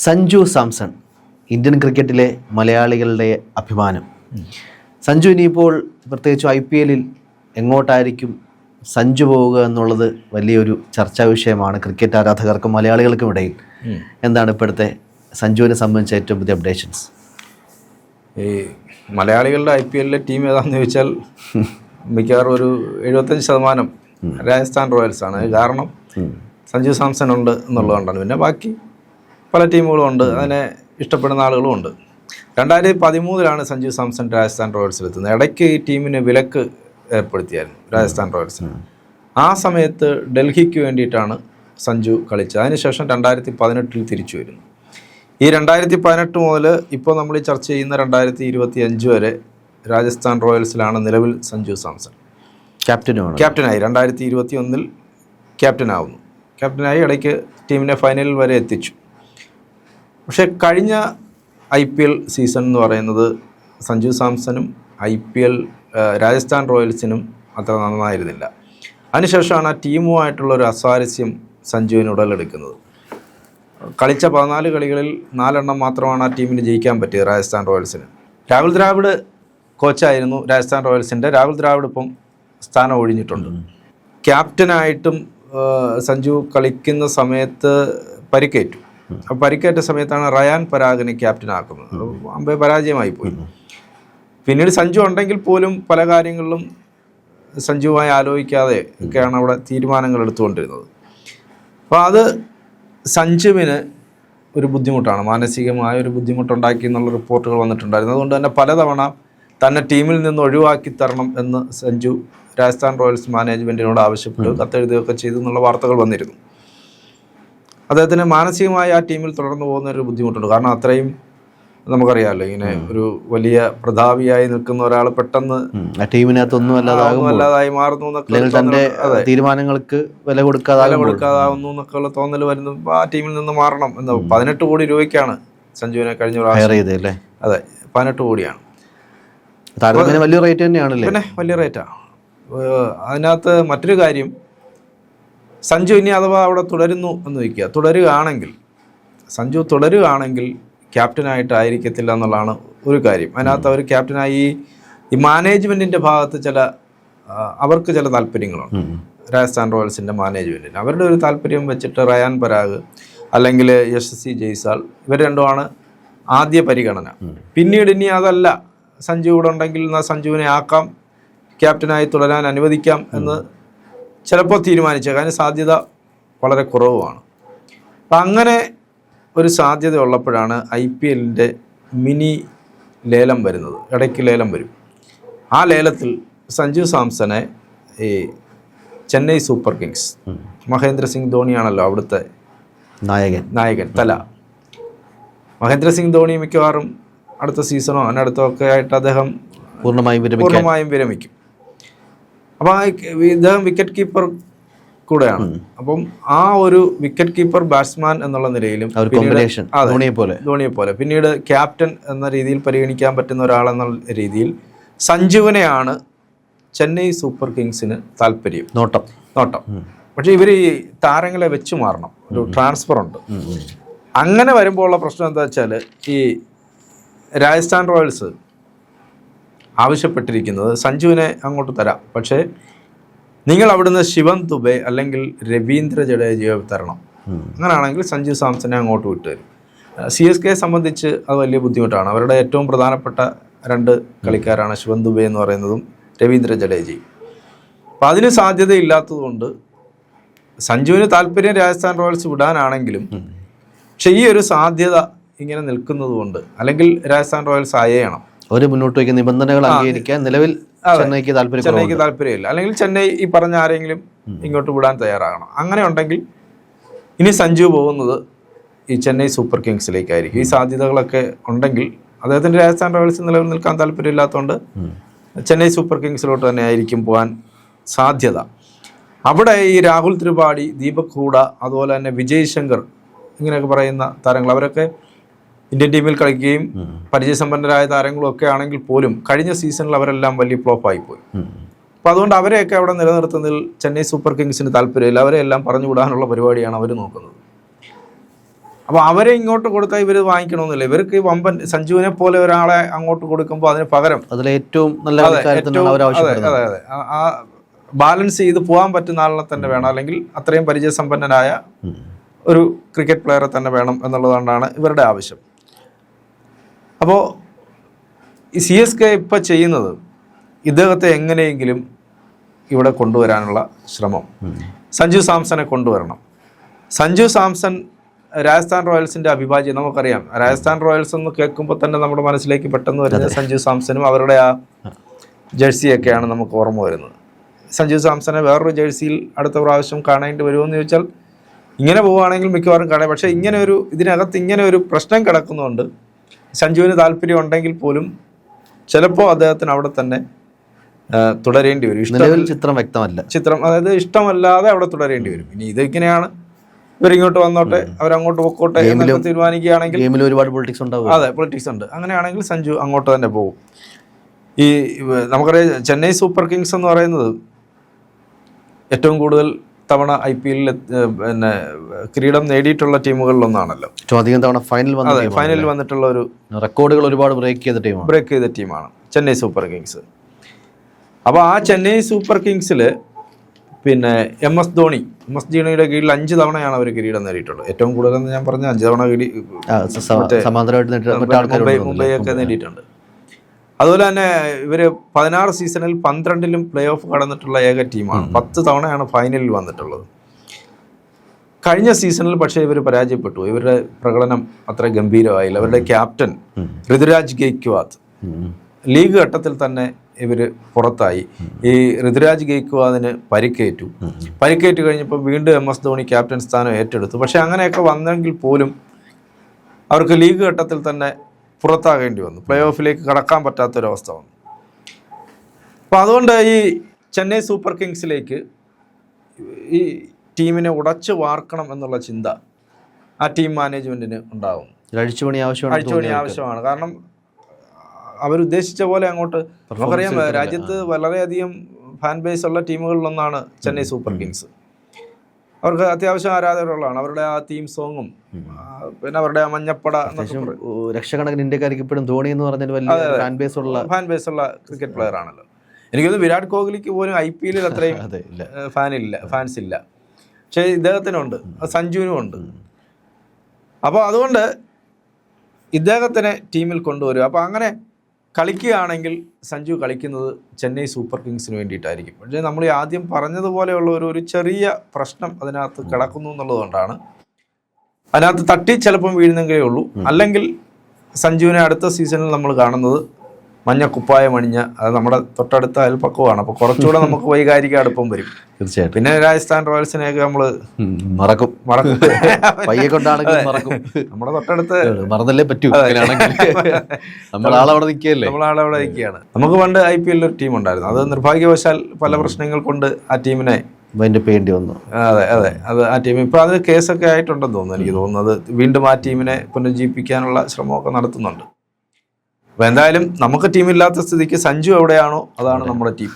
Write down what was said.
Sanju Samson Indian ക്രിക്കറ്റിലെ മലയാളികളുടെ അഭിമാനം. സഞ്ജു ഇനിയിപ്പോൾ പ്രത്യേകിച്ചും IPL-ൽ എങ്ങോട്ടായിരിക്കും സഞ്ജു പോവുക എന്നുള്ളത് വലിയൊരു ചർച്ചാ വിഷയമാണ് ക്രിക്കറ്റ് ആരാധകർക്കും മലയാളികൾക്കും ഇടയിൽ. എന്താണ് ഇപ്പോഴത്തെ സഞ്ജുവിനെ സംബന്ധിച്ച ഏറ്റവും പുതിയ അപ്ഡേഷൻസ്? ഈ മലയാളികളുടെ IPL-ലെ ടീം ഏതാണെന്ന് ചോദിച്ചാൽ മിക്കവാറും ഒരു 75% രാജസ്ഥാൻ റോയൽസ് ആണ്. കാരണം സഞ്ജു സാംസൺ ഉണ്ട് എന്നുള്ളതുകൊണ്ടാണ്. പിന്നെ ബാക്കി പല ടീമുകളും ഉണ്ട്, അതിനെ ഇഷ്ടപ്പെടുന്ന ആളുകളും ഉണ്ട്. 2013 സഞ്ജു സാംസൺ രാജസ്ഥാൻ റോയൽസിലെത്തുന്നത്. ഇടയ്ക്ക് ഈ ടീമിന് വിലക്ക് ഏർപ്പെടുത്തിയായിരുന്നു രാജസ്ഥാൻ റോയൽസിന്. ആ സമയത്ത് ഡൽഹിക്ക് വേണ്ടിയിട്ടാണ് സഞ്ജു കളിച്ചത്. അതിനുശേഷം 2018 തിരിച്ചു വരുന്നു. ഈ 2018 മുതൽ ഇപ്പോൾ നമ്മൾ ഈ ചർച്ച ചെയ്യുന്ന 2025 വരെ രാജസ്ഥാൻ റോയൽസിലാണ് നിലവിൽ സഞ്ജു സാംസൺ ക്യാപ്റ്റനായി. 2021 ക്യാപ്റ്റനാവുന്നു. ക്യാപ്റ്റനായി ഇടയ്ക്ക് ടീമിനെ ഫൈനലിൽ വരെ എത്തിച്ചു. പക്ഷേ കഴിഞ്ഞ IPL സീസൺ എന്ന് പറയുന്നത് സഞ്ജു സാംസണും രാജസ്ഥാൻ റോയൽസിനും അത്ര നന്നായിരുന്നില്ല. അതിനുശേഷമാണ് ആ ടീമുമായിട്ടുള്ളൊരു അസ്വാരസ്യം സഞ്ജുവിന് ഉടലെടുക്കുന്നത്. കളിച്ച 14 കളികളിൽ 4 എണ്ണം മാത്രമാണ് ആ ടീമിന് ജയിക്കാൻ പറ്റിയത് രാജസ്ഥാൻ റോയൽസിന്. രാഹുൽ ദ്രാവിഡ് കോച്ചായിരുന്നു രാജസ്ഥാൻ റോയൽസിൻ്റെ. രാഹുൽ ദ്രാവിഡ് ഇപ്പം സ്ഥാനം ഒഴിഞ്ഞിട്ടുണ്ട്. ക്യാപ്റ്റനായിട്ടും സഞ്ജു കളിക്കുന്ന സമയത്ത് പരിക്കേറ്റു. പരിക്കേറ്റ സമയത്താണ് റയാൻ പരാഗിനെ ക്യാപ്റ്റനാക്കുന്നത്. അമ്പേ പരാജയമായി പോയി. പിന്നീട് സഞ്ജു ഉണ്ടെങ്കിൽ പോലും പല കാര്യങ്ങളിലും സഞ്ജുവുമായി ആലോചിക്കാതെ ഒക്കെയാണ് അവിടെ തീരുമാനങ്ങൾ എടുത്തുകൊണ്ടിരുന്നത്. അപ്പോൾ അത് സഞ്ജുവിന് ഒരു ബുദ്ധിമുട്ടാണ്, മാനസികമായ ഒരു ബുദ്ധിമുട്ടുണ്ടാക്കി എന്നുള്ള റിപ്പോർട്ടുകൾ വന്നിട്ടുണ്ടായിരുന്നു. അതുകൊണ്ട് തന്നെ പലതവണ തന്നെ ടീമിൽ നിന്ന് ഒഴിവാക്കി തരണം എന്ന് സഞ്ജു രാജസ്ഥാൻ റോയൽസ് മാനേജ്മെൻറ്റിനോട് ആവശ്യപ്പെട്ടു, കത്തെഴുതുകയൊക്കെ ചെയ്തു എന്നുള്ള വാർത്തകൾ വന്നിരുന്നു. അദ്ദേഹത്തിന് മാനസികമായി ആ ടീമിൽ തുടർന്ന് പോകുന്നൊരു ബുദ്ധിമുട്ടുണ്ട്. കാരണം അത്രയും നമുക്കറിയാമല്ലോ, ഇങ്ങനെ ഒരു വലിയ പ്രതാപിയായി നിൽക്കുന്ന ഒരാൾ പെട്ടെന്ന് ടീമിനകത്തൊന്നും അല്ലാതായി മാറുന്നു എന്നൊക്കെ, തീരുമാനങ്ങൾക്ക് വില കൊടുക്കാതാവുന്നു എന്നൊക്കെയുള്ള തോന്നൽ വരുന്നു. ആ ടീമിൽ നിന്ന് മാറണം എന്ന്. 18 കോടി രൂപയ്ക്കാണ് സഞ്ജുവിനെ കഴിഞ്ഞ പ്രാവശ്യം. അതെ, 18 കോടിയാണ്. വലിയ റേറ്റ് തന്നെയാണല്ലേ? പിന്നെ വലിയ റേറ്റാണ്. അതിനകത്ത് മറ്റൊരു കാര്യം, സഞ്ജു ഇനി അഥവാ അവിടെ തുടരുന്നു എന്ന് വയ്ക്കുക, സഞ്ജു തുടരുകയാണെങ്കിൽ ക്യാപ്റ്റനായിട്ടായിരിക്കത്തില്ല എന്നുള്ളതാണ് ഒരു കാര്യം. അതിനകത്ത് അവർ ക്യാപ്റ്റനായി ഈ മാനേജ്മെൻറ്റിൻ്റെ ഭാഗത്ത് അവർക്ക് ചില താല്പര്യങ്ങളുണ്ട്. രാജസ്ഥാൻ റോയൽസിൻ്റെ മാനേജ്മെൻറ്റിന് അവരുടെ ഒരു താല്പര്യം വെച്ചിട്ട് റയാൻ പരാഗ് അല്ലെങ്കിൽ യശസ്വി ജയ്സാൾ ഇവർ രണ്ടുമാണ് ആദ്യ പരിഗണന. പിന്നീട് ഇനി അതല്ല, സഞ്ജു ഇവിടെ ഉണ്ടെങ്കിൽ എന്നാൽ സഞ്ജുവിനെ ആക്കാം, ക്യാപ്റ്റനായി തുടരാൻ അനുവദിക്കാം എന്ന് ചിലപ്പോൾ തീരുമാനിച്ചേക്കാൻ സാധ്യത വളരെ കുറവുമാണ്. അപ്പം അങ്ങനെ ഒരു സാധ്യത ഉള്ളപ്പോഴാണ് IPL-ൻ്റെ മിനി ലേലം വരുന്നത്. ഇടയ്ക്ക് ലേലം വരും. ആ ലേലത്തിൽ സഞ്ജു സാംസനെ ഈ ചെന്നൈ സൂപ്പർ കിങ്സ്, മഹേന്ദ്ര സിംഗ് ധോണിയാണല്ലോ അവിടുത്തെ നായകൻ തല. മഹേന്ദ്ര സിംഗ് ധോണി മിക്കവാറും അടുത്ത സീസണോ അതിനടുത്തൊക്കെ ആയിട്ട് അദ്ദേഹം പൂർണ്ണമായും വിരമിക്കും. അപ്പോൾ ഇദ്ദേഹം വിക്കറ്റ് കീപ്പർ കൂടെയാണ്. അപ്പം ആ ഒരു വിക്കറ്റ് കീപ്പർ ബാറ്റ്സ്മാൻ എന്നുള്ള നിലയിലും ധോണിയെ പോലെ പിന്നീട് ക്യാപ്റ്റൻ എന്ന രീതിയിൽ പരിഗണിക്കാൻ പറ്റുന്ന ഒരാളെന്നുള്ള രീതിയിൽ സഞ്ജുവിനെയാണ് ചെന്നൈ സൂപ്പർ കിങ്സിന് താല്പര്യം, നോട്ടം. പക്ഷേ ഇവർ ഈ താരങ്ങളെ വെച്ച് മാറണം, ഒരു ട്രാൻസ്ഫർ ഉണ്ട്. അങ്ങനെ വരുമ്പോൾ ഉള്ള പ്രശ്നം എന്താ വെച്ചാൽ, ഈ രാജസ്ഥാൻ റോയൽസ് ആവശ്യപ്പെട്ടിരിക്കുന്നത് സഞ്ജുവിനെ അങ്ങോട്ട് തരാം, പക്ഷേ നിങ്ങൾ അവിടുന്ന് ശിവം ദുബെ അല്ലെങ്കിൽ രവീന്ദ്ര ജഡേജയോ തരണം. അങ്ങനെയാണെങ്കിൽ സഞ്ജു സാംസനെ അങ്ങോട്ട് വിട്ടുതരും. CSKയെ സംബന്ധിച്ച് അത് വലിയ ബുദ്ധിമുട്ടാണ്. അവരുടെ ഏറ്റവും പ്രധാനപ്പെട്ട 2 കളിക്കാരാണ് ശിവം ദുബെ എന്ന് പറയുന്നതും രവീന്ദ്ര ജഡേജയും. അപ്പം അതിന് സാധ്യതയില്ലാത്തതുകൊണ്ട് സഞ്ജുവിന് താല്പര്യം രാജസ്ഥാൻ റോയൽസ് വിടാനാണെങ്കിലും, പക്ഷേ ഈ ഒരു സാധ്യത ഇങ്ങനെ നിൽക്കുന്നത് കൊണ്ട്, അല്ലെങ്കിൽ രാജസ്ഥാൻ റോയൽസ് അയയണം, ഒരു മുന്നോട്ട് വയ്ക്കുന്ന നിബന്ധനകൾ അംഗീകരിക്കാൻ നിലവിൽ ചെന്നൈക്ക് താല്പര്യമില്ല. അല്ലെങ്കിൽ ചെന്നൈ ഈ പറഞ്ഞ ആരെങ്കിലും ഇങ്ങോട്ട് വിടാൻ തയ്യാറാകണം. അങ്ങനെ ഉണ്ടെങ്കിൽ ഇനി സഞ്ജു പോകുന്നത് ഈ ചെന്നൈ സൂപ്പർ കിങ്സിലേക്കായിരിക്കും. ഈ സാധ്യതകളൊക്കെ ഉണ്ടെങ്കിൽ അദ്ദേഹത്തിൻ്റെ രാജസ്ഥാൻ റോയൽസ് നിലവിൽ നിൽക്കാൻ താല്പര്യമില്ലാത്തതുകൊണ്ട് ചെന്നൈ സൂപ്പർ കിങ്സിലോട്ട് തന്നെ ആയിരിക്കും പോകാൻ സാധ്യത. അവിടെ ഈ രാഹുൽ ത്രിപാഠി, ദീപക് ഹൂഡ, അതുപോലെ തന്നെ വിജയ് ശങ്കർ ഇങ്ങനെയൊക്കെ പറയുന്ന താരങ്ങൾ, അവരൊക്കെ ഇന്ത്യൻ ടീമിൽ കളിക്കുകയും പരിചയസമ്പന്നരായ താരങ്ങളും ഒക്കെ ആണെങ്കിൽ പോലും കഴിഞ്ഞ സീസണിൽ അവരെല്ലാം വലിയ ഫ്ലോപ്പായിപ്പോയി. അപ്പോൾ അതുകൊണ്ട് അവരെയൊക്കെ അവിടെ നിലനിർത്തുന്നതിൽ ചെന്നൈ സൂപ്പർ കിങ്സിന് താല്പര്യമില്ല. അവരെല്ലാം പറഞ്ഞു വിടാനുള്ള പരിപാടിയാണ് അവർ നോക്കുന്നത്. അപ്പോൾ അവരെ ഇങ്ങോട്ട് കൊടുത്താൽ ഇവർ വാങ്ങിക്കണമെന്നില്ല. ഇവർക്ക് ഈ വമ്പൻ സഞ്ജുവിനെ പോലെ ഒരാളെ അങ്ങോട്ട് കൊടുക്കുമ്പോൾ അതിന് പകരം അതിലേറ്റവും നല്ല അതെ ആ ബാലൻസ് ചെയ്ത് പോകാൻ പറ്റുന്ന ആളിനെ തന്നെ വേണം, അല്ലെങ്കിൽ അത്രയും പരിചയസമ്പന്നനായ ഒരു ക്രിക്കറ്റ് പ്ലെയറെ തന്നെ വേണം എന്നുള്ളതുകൊണ്ടാണ് ഇവരുടെ ആവശ്യം. അപ്പോൾ ഈ CSK ഇപ്പം ചെയ്യുന്നത് ഇദ്ദേഹത്തെ എങ്ങനെയെങ്കിലും ഇവിടെ കൊണ്ടുവരാനുള്ള ശ്രമം. സഞ്ജു സാംസനെ കൊണ്ടുവരണം. സഞ്ജു സാംസൺ രാജസ്ഥാൻ റോയൽസിൻ്റെ അവിഭാജ്യം. നമുക്കറിയാം, രാജസ്ഥാൻ റോയൽസ് എന്ന് കേൾക്കുമ്പോൾ തന്നെ നമ്മുടെ മനസ്സിലേക്ക് പെട്ടെന്ന് വരുന്നത് സഞ്ജു സാംസണും അവരുടെ ആ ജേഴ്സിയൊക്കെയാണ് നമുക്ക് ഓർമ്മ വരുന്നത്. സഞ്ജു സാംസനെ വേറൊരു ജേഴ്സിയിൽ അടുത്ത പ്രാവശ്യം കാണേണ്ടി വരുമെന്ന് ചോദിച്ചാൽ ഇങ്ങനെ പോവുകയാണെങ്കിൽ മിക്കവാറും കാണാം. പക്ഷേ ഇതിനകത്ത് ഇങ്ങനെ ഒരു പ്രശ്നം കിടക്കുന്നുണ്ട്. സഞ്ജുവിന് താല്പര്യം ഉണ്ടെങ്കിൽ പോലും ചിലപ്പോൾ അദ്ദേഹത്തിന് അവിടെ തന്നെ തുടരേണ്ടി വരും. ചിത്രം അതായത് ഇഷ്ടമല്ലാതെ അവിടെ തുടരേണ്ടി വരും. ഇനി ഇതിങ്ങനെയാണ്, ഇവരിങ്ങോട്ട് വന്നോട്ടെ, അവരങ്ങോട്ട് പൊക്കോട്ടെ എന്നൊക്കെ തീരുമാനിക്കുകയാണെങ്കിൽ ഒരുപാട് പൊളിറ്റിക്സ് ഉണ്ടാവും. അതെ, പൊളിറ്റിക്സ് ഉണ്ട്. അങ്ങനെയാണെങ്കിൽ സഞ്ജു അങ്ങോട്ട് തന്നെ പോകും. ഈ നമുക്കറിയാം, ചെന്നൈ സൂപ്പർ കിങ്സ് എന്ന് പറയുന്നത് ഏറ്റവും കൂടുതൽ തവണ IPL പിന്നെ കിരീടം നേടിയിട്ടുള്ള ടീമുകളിലൊന്നാണല്ലോ. അധികം തവണ ഫൈനലിൽ വന്നിട്ടുള്ള ഒരു റെക്കോർഡുകൾ ഒരുപാട് ബ്രേക്ക് ചെയ്ത ടീമാണ് ചെന്നൈ സൂപ്പർ കിങ്സ്. അപ്പോൾ ആ ചെന്നൈ സൂപ്പർ കിങ്സിൽ പിന്നെ MS ധോണിയുടെ കീഴിൽ 5 തവണയാണ് അവർ കിരീടം നേടിയിട്ടുള്ളത്. ഏറ്റവും കൂടുതൽ ഞാൻ പറഞ്ഞ 5 തവണ മുംബൈ ഒക്കെ നേടിയിട്ടുണ്ട്. അതുപോലെ തന്നെ ഇവർ 16 സീസണിൽ 12ലും പ്ലേ ഓഫ് കടന്നിട്ടുള്ള ഏക ടീമാണ്. 10 തവണയാണ് ഫൈനലിൽ വന്നിട്ടുള്ളത്. കഴിഞ്ഞ സീസണിൽ പക്ഷേ ഇവർ പരാജയപ്പെട്ടു. ഇവരുടെ പ്രകടനം അത്ര ഗംഭീരമായില്ല. അവരുടെ ക്യാപ്റ്റൻ ഋതുരാജ് ഗെയ്ക്വാദ് ലീഗ് ഘട്ടത്തിൽ തന്നെ ഇവർ പുറത്തായി. ഈ ഋതുരാജ് ഗെയ്ക്വാദിന് പരിക്കേറ്റ് കഴിഞ്ഞപ്പോൾ വീണ്ടും MS ധോണി ക്യാപ്റ്റൻ സ്ഥാനം ഏറ്റെടുത്തു. പക്ഷെ അങ്ങനെയൊക്കെ വന്നെങ്കിൽ പോലും അവർക്ക് ലീഗ് ഘട്ടത്തിൽ തന്നെ പുറത്താകേണ്ടി വന്നു. പ്ലേ ഓഫിലേക്ക് കടക്കാൻ പറ്റാത്തൊരവസ്ഥ വന്നു. അപ്പോൾ അതുകൊണ്ട് ഈ ചെന്നൈ സൂപ്പർ കിങ്സിലേക്ക് ഈ ടീമിനെ ഉടച്ചു വാർക്കണം എന്നുള്ള ചിന്ത ആ ടീം മാനേജ്മെൻറ്റിന് ഉണ്ടാകും. അഴിച്ചുപണി ആവശ്യമാണ്. കാരണം അവരുദ്ദേശിച്ച പോലെ അങ്ങോട്ട്, നമുക്കറിയാം, രാജ്യത്ത് വളരെയധികം ഫാൻ ബേസ് ഉള്ള ടീമുകളിലൊന്നാണ് ചെന്നൈ സൂപ്പർ കിങ്സ്. അവർക്ക് അത്യാവശ്യം ആരാധകരുള്ളതാണ്. അവരുടെ ആ തീം സോങ്ങും പിന്നെ അവരുടെ ആ മഞ്ഞപ്പട ലക്ഷക്കണക്കിന് ഇന്ത്യക്കാർക്ക് ഇപ്പോഴും ധോണി എന്ന് പറഞ്ഞാൽ ഫാൻ ബേസ് ഉള്ള ക്രിക്കറ്റ് പ്ലെയർ ആണല്ലോ. എനിക്കൊന്ന് വിരാട് കോഹ്ലിക്ക് പോലും IPL അത്രയും ഫാൻസ് ഇല്ല. പക്ഷേ ഇദ്ദേഹത്തിനുണ്ട്, സഞ്ജുവിനും ഉണ്ട്. അപ്പോൾ അതുകൊണ്ട് ഇദ്ദേഹത്തിനെ ടീമിൽ കൊണ്ടുവരും. അപ്പോൾ അങ്ങനെ കളിക്കുകയാണെങ്കിൽ സഞ്ജു കളിക്കുന്നത് ചെന്നൈ സൂപ്പർ കിങ്സിന് വേണ്ടിയിട്ടായിരിക്കും. പക്ഷേ നമ്മൾ ആദ്യം പറഞ്ഞതുപോലെയുള്ള ഒരു ചെറിയ പ്രശ്നം അതിനകത്ത് കിടക്കുന്നു എന്നുള്ളതുകൊണ്ടാണ് അതിനകത്ത് തട്ടി ചിലപ്പം വീഴുന്നെങ്കിലേ ഉള്ളൂ. അല്ലെങ്കിൽ സഞ്ജുവിനെ അടുത്ത സീസണിൽ നമ്മൾ കാണുന്നത് മഞ്ഞ കുപ്പായം അണിഞ്ഞ, അത് നമ്മുടെ തൊട്ടടുത്ത അയൽപ്പക്കമാണ്. അപ്പോൾ കുറച്ചുകൂടെ നമുക്ക് വൈകാരിക അടുപ്പം വരും. തീർച്ചയായിട്ടും. പിന്നെ രാജസ്ഥാൻ റോയൽസിനെയൊക്കെ നമ്മൾ മറക്കും. നമ്മുടെ തൊട്ടടുത്ത് മറന്നല്ലേ പറ്റൂ. നമ്മളാളവിടെ നിൽക്കുകയാണ്. നമുക്ക് പണ്ട് IPL ഒരു ടീം ഉണ്ടായിരുന്നു. അത് നിർഭാഗ്യവശാൽ പല പ്രശ്നങ്ങൾ കൊണ്ട് ആ ടീമിനെ വന്നു. അതെ അത് ആ ടീം ഇപ്പൊ അത് കേസൊക്കെ ആയിട്ടുണ്ടെന്ന് തോന്നുന്നു. എനിക്ക് തോന്നുന്നത് വീണ്ടും ആ ടീമിനെ പുനരുജ്ജീവിപ്പിക്കാനുള്ള ശ്രമമൊക്കെ നടത്തുന്നുണ്ട്. അപ്പോൾ എന്തായാലും നമുക്ക് ടീമില്ലാത്ത സ്ഥിതിക്ക് സഞ്ജു എവിടെയാണോ അതാണ് നമ്മുടെ ടീം.